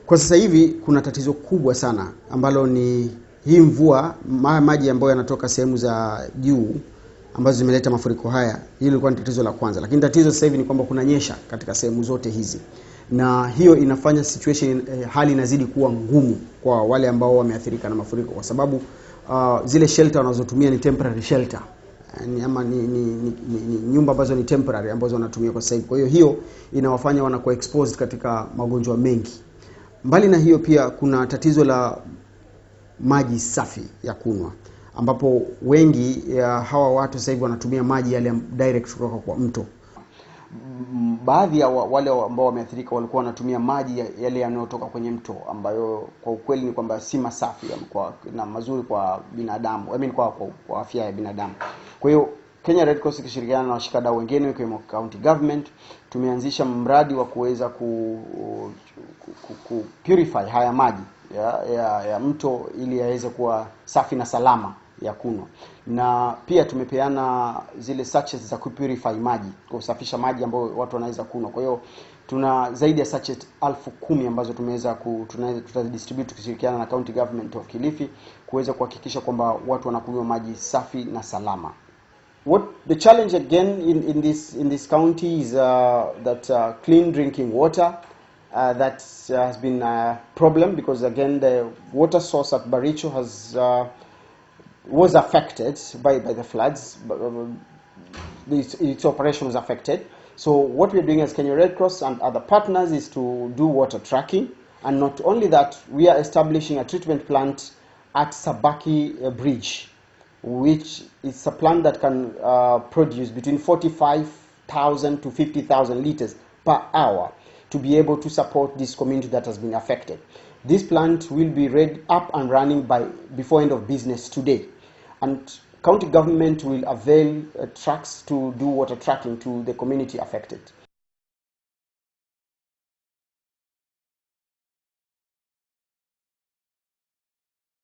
Kwa sasa hivi kuna tatizo kubwa sana ambalo ni hii mvua, maji ambayo yanatoka sehemu za juu ambazo zimeleta mafuriko haya. Hilo lilikuwa ni tatizo la kwanza, lakini tatizo sasa hivi ni kwamba kunanyesha katika sehemu zote hizi, na hiyo inafanya situation hali inazidi kuwa ngumu kwa wale ambao wameathirika na mafuriko, kwa sababu zile shelter wanazotumia ni temporary shelter, ni nyumba ambazo ni temporary ambazo wanatumia kwa sasa hivi. Kwa hiyo inawafanya wanakuwa exposed katika magonjwa mengi. Mbali na hiyo pia kuna tatizo la maji safi ya kunywa, ambapo wengi ya hawa watu sasa hivi wanatumia maji yale direct kutoka kwa mto. Baadhi ya wale ambao wameathirika walikuwa wanatumia maji yale yanayotoka kwenye mto, ambayo kwa ukweli ni kwamba si masafi na mazuri kwa binadamu, kwa afya ya binadamu. Kwa hiyo Kenya Red Cross ikishirikiana na washikadau wengine kama county government tumeanzisha mradi wa kuweza ku purify haya maji ya mto ili yaweze kuwa safi na salama ya kunywa. Na pia tumepeana zile sachets za kupurify maji, kusafisha maji ambayo watu wanaweza kunywa. Kwa hiyo tuna zaidi ya sachet 10,000 ambazo tutadistribute tukishirikiana na county government of Kilifi kuweza kuhakikisha kwamba watu wanakunywa maji safi na salama. What the challenge again in this county is that clean drinking water that has been a problem, because again the water source at Baricho was affected by the floods. Its operation was affected. So what we're doing as Kenya Red Cross and other partners is to do water tracking, and not only that, we are establishing a treatment plant at Sabaki bridge, which is a plant that can produce between 45,000 to 50,000 liters per hour to be able to support this community that has been affected. This plant will be up and running before end of business today, and county government will avail trucks to do water tracking to the community affected.